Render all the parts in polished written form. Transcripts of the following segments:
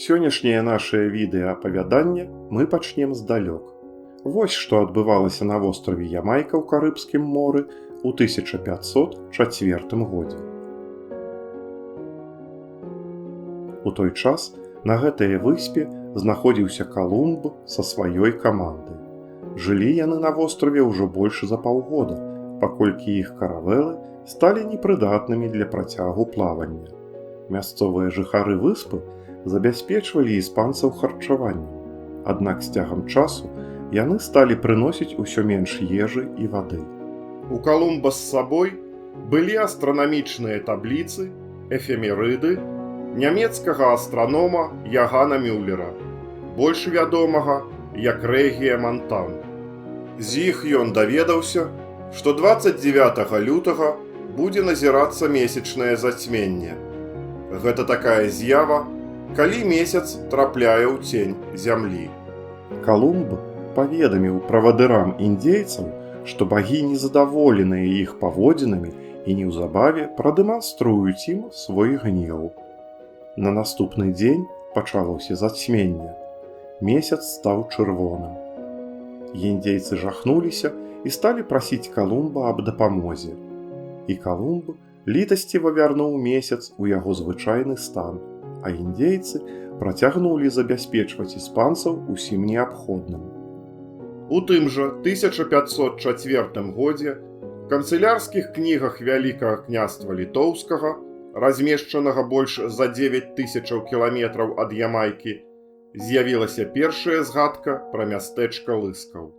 Сённяшняе нашае відэаапавяданне мы пачнем здалёк. Вось што адбывалася на востраве Ямайка ў Карыбскім моры ў 1504 годзе. У той час на гэтай выспе знаходзіўся Калумб са сваёй камандай. Жылі яны на востраве ўжо больш за паўгода, паколькі іх каравелы сталі непрыдатнымі для працягу плавання. Мясцовыя жыхары выспы забяспечвалі іспанцаў харчаваннем, аднак з цягам часу яны сталі прыносіць усё менш ежы і вады. У Калумба з сабой былі астранамічныя табліцы, эфемерыды нямецкага астранома Ягана Мюллера, больш вядомага як Рэгія Монтан. З іх ён даведаўся, што 29 лютага будзе назірацца месячнае зацьменне. Гэта такая з'ява, калі месяц трапляе ў цень зямлі. Калумб паведаміў правадырам індзейцаў, што багі незадаволеныя іх паводзінамі і неўзабаве прадэманструюць ім свой гнеў. На наступны дзень пачалося зацьменне. Месяц стаў чырвоным. Індзейцы жахнуліся і сталі прасіць Калумба аб дапамозе. І Калумб літасціва вярнуў месяц у яго звычайны стан, а індзейцы працягнулі забяспечваць іспанцаў усім неабходным. У тым жа 1504 годзе в канцылярскіх кнігах Вялікага княства Літоўскага, размешчанага больш за 9000 кіламетраў ад Ямайкі, з'явілася першая згадка пра мястэчка Лыскаў.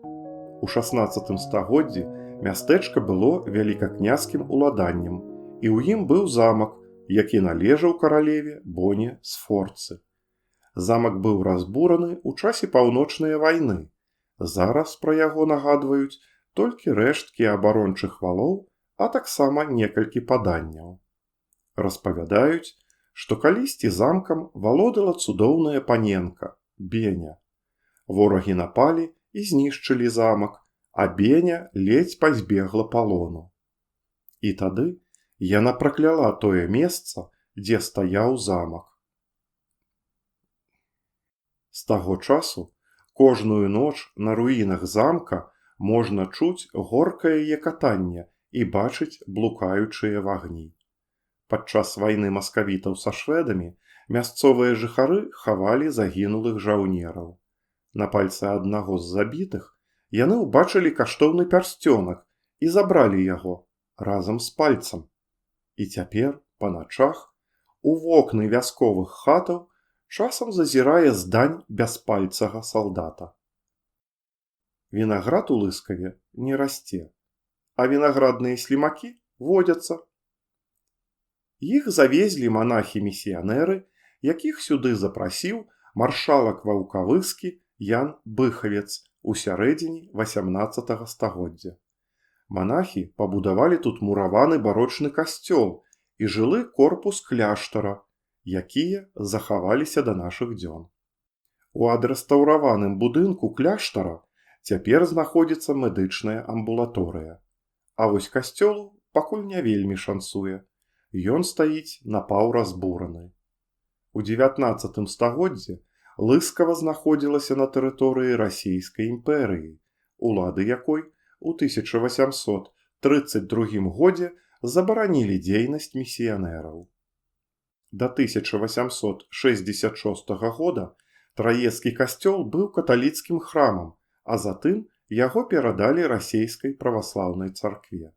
У 16 стагоддзі мястэчка было вялікакняскім уладаннем, і ў ім быў замак, які належаў каралеве Боне Сфорцы. Замак быў разбураны ў часе паўночнай вайны. Зараз пра яго нагадваюць толькі рэшткі абарончых валоў, а таксама некалькі паданняў. Распавядаюць, што калісьці замкам валодала цудоўная паненка Беня. Ворагі напалі і знішчылі замак, а Беня ледзь пазбегла палону. І тады яна пракляла тое месца, дзе стаяў замак. З таго часу кожную ноч на руінах замка можна чуць горкае екатанне і бачыць блукаючыя вагні. Падчас вайны маскавітаў са шведамі мясцовыя жыхары хавалі загінулых жаўнераў. На пальцы аднаго з забітых яны ўбачылі каштоўны пярсцёнак і забралі яго разам з пальцам. І цяпер, па начах, у вокны вясковых хатаў часам зазірае здань бяспальцага салдата. Вінаград у Лыскаве не расце, а вінаградныя слімакі водзяцца. Іх завезлі манахі-місіянеры, якіх сюды запрасіў маршалак ваўкавыскі Ян Быхавец у сярэдзіне 18 стагоддзя. Манахі пабудавалі тут мураваны барочны касцёл і жылы корпус кляштара, якія захаваліся да нашых дзён. У адрэстаўраваным будынку кляштара цяпер знаходзіцца медычная амбулаторыя. А вось касцёлу пакуль не вельмі шанцуе. Ён стаіць напаўразбураны. У 19 стагоддзі Лыскава знаходзілася на тэрыторыі Расійскай імперыі, улады якой у 1832 годзе забаранілі дзейнасць місіянераў. Да 1866 года Траецкі касцёл быў каталіцкім храмам, а затым яго перадалі расійскай праваслаўнай царкве.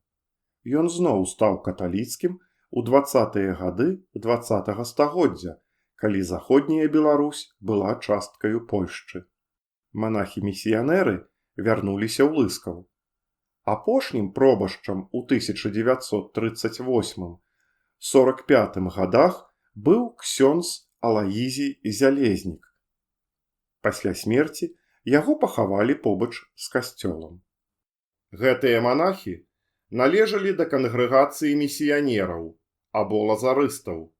Ён зноў стаў каталіцкім у 20-е гады 20-го стагоддзя, калі заходняя Беларусь была часткаю Польшчы. Манахі-місіянеры вярнуліся ў Лыскаў. Апошнім пробашчам у 1938-45 гадах быў ксёндз Алаізій Зялезнік. Пасля смерці яго пахавалі побач з касцёлам. Гэтыя манахі належалі да кангрэгацыі місіянераў або лазарыстаў.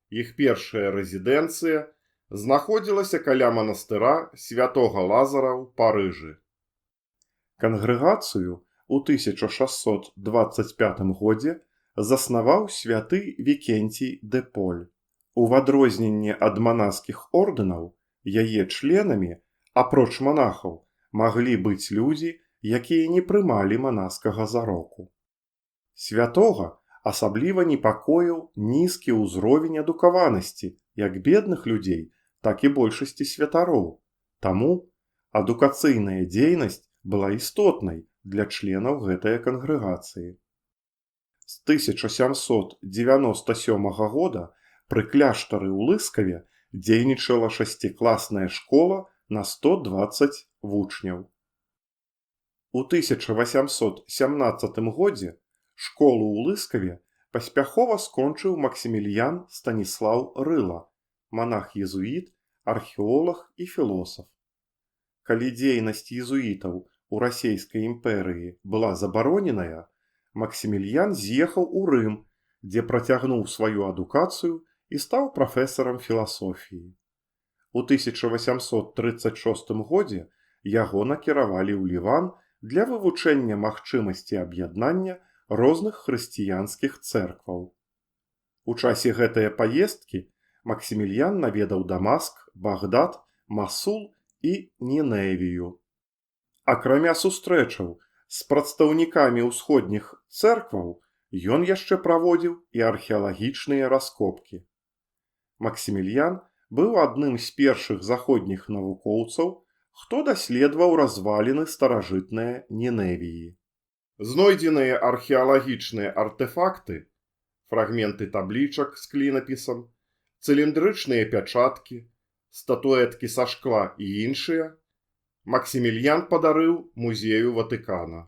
Іх першая рэзідэнцыя знаходзілася каля манастыра святога Лазара ў Парыжы. Кангрэгацыю у 1625 годзе заснаваў святы Вікенцій дэ Поль, У адрозненне ад манаскіх ордэнаў, яе членамі, апроч манахаў, маглі быць людзі, якія не прымалі манаскага зароку. Святога асабліва непакоіў нізкі ўзровень адукаванасці як бедных людзей, так і большасці святароў. Таму адукацыйная дзейнасць была істотнай для членаў гэтай кангрэгацыі. З 1797 года пры кляштары ў Лыскаве дзейнічала 6-класная школа на 120 вучняў. У 1817 годзе школу ў Лыскаве паспяхова скончыў Максімільян Станіслаў Рыла, манах-езуіт, археолаг і філосаф. Калі дзейнасць езуітаў у Расейскай імперыі была забароненая, Максімільян з'ехаў у Рым, дзе працягнуў сваю адукацыю і стаў прафесарам філасофіі. У 1836 годзе яго накіравалі ў Ліван для вывучэння магчымасці аб'яднання розных хрысціянскіх цэркваў. У часе гэтае паездкі Максімільян наведаў Дамаск, Багдад, Масул і Ніневію. Акрамя сустрэчаў з прадстаўнікамі ўсходніх цэркваў, ён яшчэ праводзіў і археалагічныя раскопкі. Максімільян быў адным з першых заходніх навукоўцаў, хто даследаваў разваліны старажытнае Ніневіі. Знойдзеныя археалагічныя артэфакты, фрагменты таблічак з клінапісам, цыліндрычныя пячаткі, статуэткі са шкла і іншыя, Максімільян падарыў музею Ватыкана.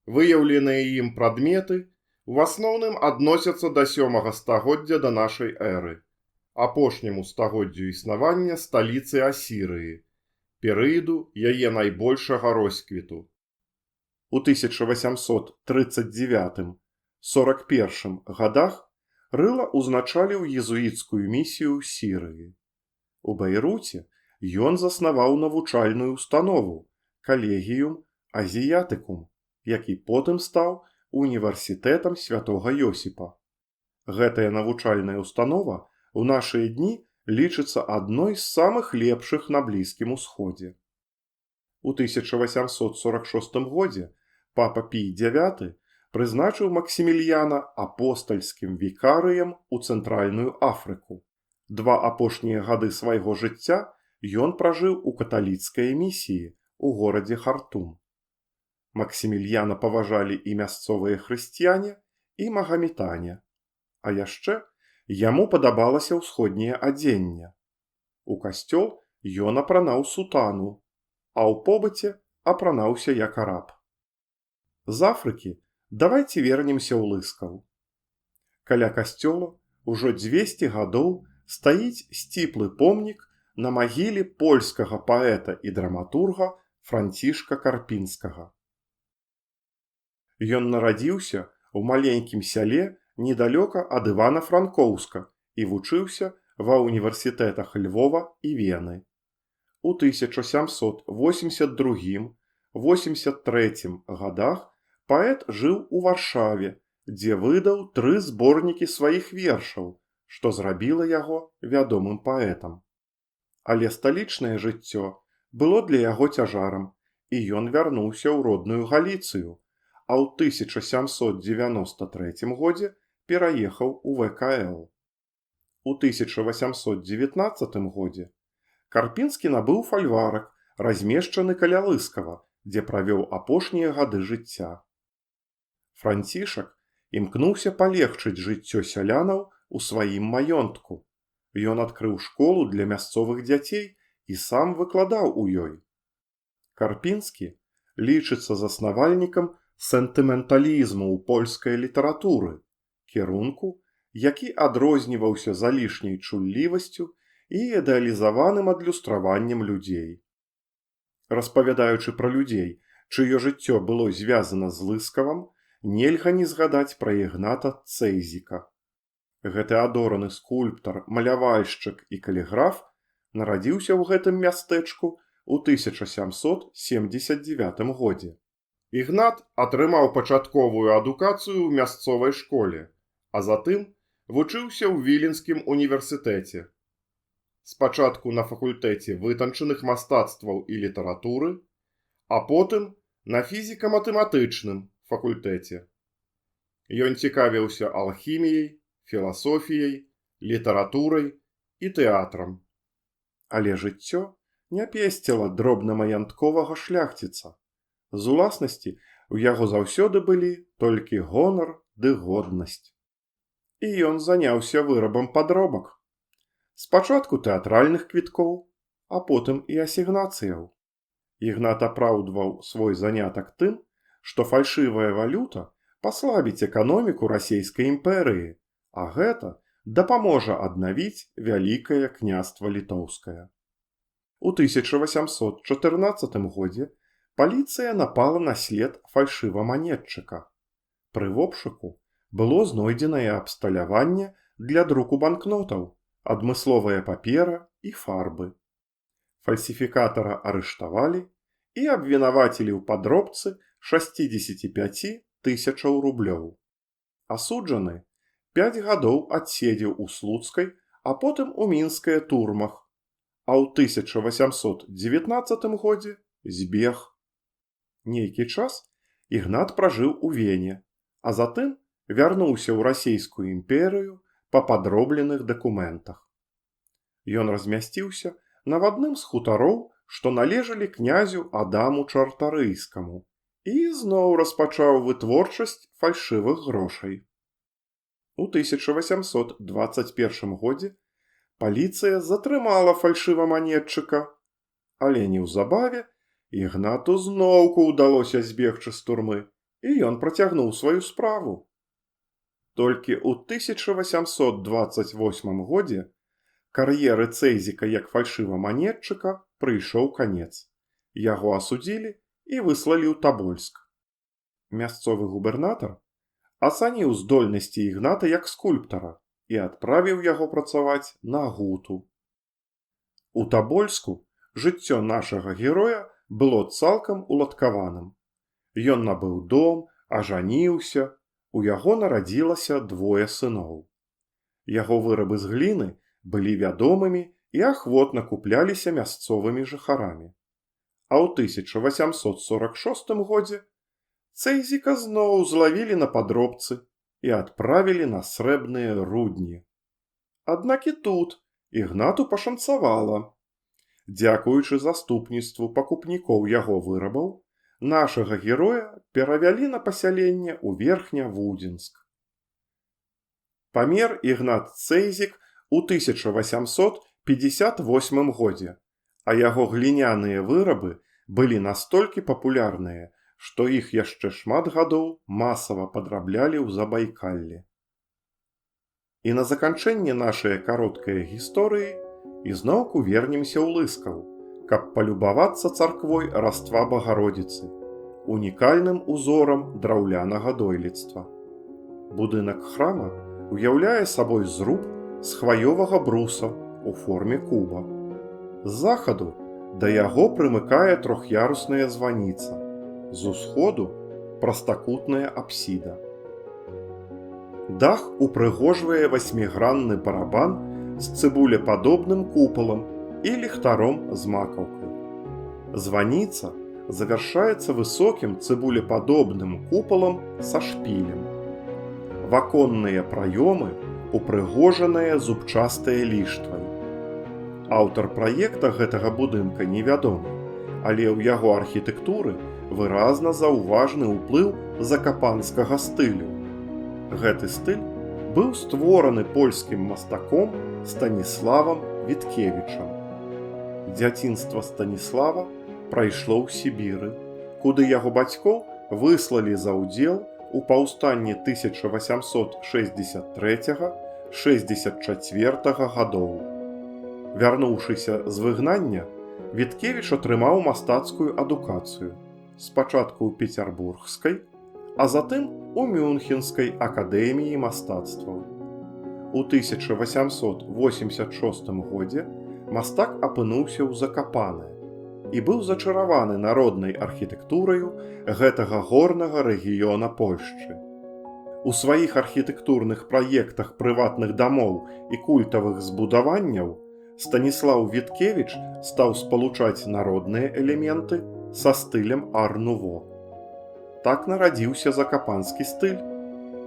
Выяўленыя ім прадметы у асноўным адносяцца да 7 стагоддзя да нашай эры, апошняму стагоддзю існавання сталіцы Асірыі, перыяду яе найбольшага росквіту. У 1839-41 годах Рыла ўзначаліў езуіцкую місію ў Сірыі. У Бейруце ён заснаваў навучальную установу Калегіум Азіятыкум, які потым стаў універсітэтам святога Йосіпа. Гэтая навучальная установа ў нашыя дні лічыцца адной з самых лепшых на Блізкім Усходзе. У 1846 годзе папа Пій IX прызначыў Максімільяна апостальскім вікарыем у Цэнтральную Афрыку. 2 апошнія гады свайго жыцця ён пражыў у каталіцкай місіі у горадзе Хартум. Максімільяна паважалі і мясцовыя хрысціяне, і магамітане. А яшчэ яму падабалася ўсходняе адзенне. У касцёл ён апранаў сутану, а ў побыце апранаўся як араб. З Афрыкі давайце вернемся ў Лыскаў. Каля касцёла ўжо 200 гадоў стаіць сціплы помнік на магіле польскага паэта і драматурга Францішка Карпінскага. Ён нарадзіўся ў маленькім сяле недалёка ад Івана-Франкоўска і вучыўся ва ўніверсітэтах Львова і Вены. У 1782-83 годах паэт жыў у Варшаве, дзе выдаў 3 зборнікі сваіх вершаў, што зрабіла яго вядомым паэтам. Але сталічнае жыццё было для яго цяжарам, і ён вярнуўся ў родную Галіцыю, а ў 1793 годзе пераехаў у ВКЛ. У 1819 годзе Карпінскі набыў фальварак, размешчаны каля Лыскава, дзе правёў апошнія гады жыцця. Францішак імкнуўся палегчыць жыццё сялянаў у сваім маёнтку. Ён адкрыў школу для мясцовых дзяцей і сам выкладаў у ёй. Карпінскі лічыцца заснавальнікам сентыменталізму ў польскай літаратуры, кірунку, які адрозніваўся залішняй чуллівасцю і ідэалізаваным адлюстраваннем людзей. Распавядаючы пра людзей, чыё жыццё было звязана з Лыскавам, нельга не згадаць пра Ігната Цэйзіка. Гэты адораны скульптар, малявальшчык і каліграф нарадзіўся ў гэтым мястэчку ў 1779 годзе. Ігнат атрымаў пачатковую адукацыю ў мясцовай школе, а затым вучыўся ў Віленскім універсітэце. Спачатку на факультэце вытанчаных мастацтваў і літаратуры, а потым на фізіка-матэматычным факультэце. Ён цікавіўся алхіміяй, філасофіяй, літаратурай і тэатрам. Але жыццё не песціла дробна-маянтковага шляхціца. З уласнасці у яго заўсёды былі толькі гонар ды годнасць. І ён заняўся вырабам падробак. Спачатку тэатральных квіткоў, а потым і асігнацыяў. Ігнат апраўдваў свой занятак тым, што фальшывая валюта паслабіць эканоміку расійскай імперыі, а гэта дапаможа аднавіць Вялікае княства Літоўскае. У 1814 годзе паліцыя напала на след фальшываманетчыка. Пры вобшуку было знойдзенае абсталяванне для друку банкнотаў, адмысловая папера і фарбы. Фальсіфікатара арыштавалі і абвінавацілі ў падробцы 65 000 рублёў. Асуджаны 5 гадоў адседзеў у Слуцкай, а потым у мінскае турмах, а ў 1819 годзе збег. Нейкі час Ігнат пражыў у Вене, а затым вярнуўся ў расійскую імперыю па падробленых дакументах. Ён размясціўся на адным з хутароў, што належалі князю Адаму Чартарыйскаму, і зноў распачаў вытворчасць фальшывых грошай. У 1821 годзе паліцыя затрымала фальшываманетчыка, але неўзабаве Ігнату зноўку ўдалося збегчы з турмы, і ён працягнуў сваю справу. Толькі ў 1828 годзе кар'еры Цэйзіка як фальшываманетчыка прыйшоў канец. Яго асудзілі і выслалі ў Табольск. Мясцовы губернатар ацаніў здольнасці Ігната як скульптара і адправіў яго працаваць на гуту. У Табольску жыццё нашага героя было цалкам уладкаваным. Ён набыў дом, ажаніўся, у яго нарадзілася 2 сыноў. Яго вырабы з гліны былі вядомымі і ахвотна купляліся мясцовымі жыхарамі. А ў 1846 годзе Цэйзіка зноў злавілі на падробцы і адправілі на срэбныя рудні. Аднак і тут Ігнату пашанцавала. Дзякуючы заступніцтву пакупнікоў яго вырабаў, нашага героя перавялі на пасяленне ў Верхнявудзінск. Памер Ігнат Цэйзік у 1858 годзе, а яго гліняныя вырабы былі настолькі папулярныя, што іх яшчэ шмат гадоў масава падраблялі ў Забайкаллі. І на заканчэнне нашай кароткай гісторыі ізноўку вернемся ў Лыскаў, каб палюбавацца царквой Раства Багародзіцы, унікальным узорам драўлянага дойлідства. Будынак храма уяўляе сабой зруб з хваёвага бруса у форме куба. З захаду да яго прымыкае трох'ярусная званіца, з усходу прастакутная апсіда. Дах упрыгожвае 8-гранны барабан з цыбулепадобным купалам і ліхтаром з макаўкай. Званіца завяршаецца высокім цыбулепадобным купалам са шпілем. Ваконныя праёмы упрыгожаныя зубчастыя ліштвай. Аўтар праекта гэтага будынка невядомы, але ў яго архітэктуры выразна заўважны ўплыў закапанскага стылю. Гэты стыль быў створаны польскім мастаком Станіславам Віткевічам. Дзяцінства Станіслава прайшло ў Сібіры, куды яго бацькоў выслалі за ўдзел у паўстанні 1863-64 гадоў. Вярнуўшыся з выгнання, Віткевіч атрымаў мастацкую адукацыю, спачатку ў Пецярбургскай, а затым у Мюнхенскай акадэміі мастацтваў. У 1886 годзе мастак апынуўся ў Закапанэ і быў зачараваны народнай архітэктураю гэтага горнага рэгіёна Польшчы. У сваіх архітэктурных праектах прыватных дамоў і культавых збудаванняў Станіслаў Віткевіч стаў спалучаць народныя элементы са стылем ар-нуво. Так нарадзіўся закапанскі стыль,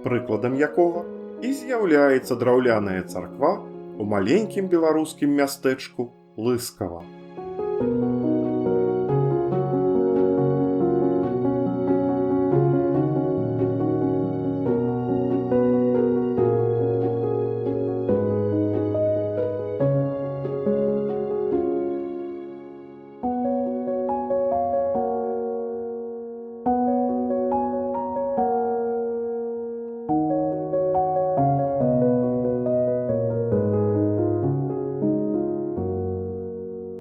прыкладам якога і з'яўляецца драўляная царква у маленькім беларускім мястэчку Лыскава.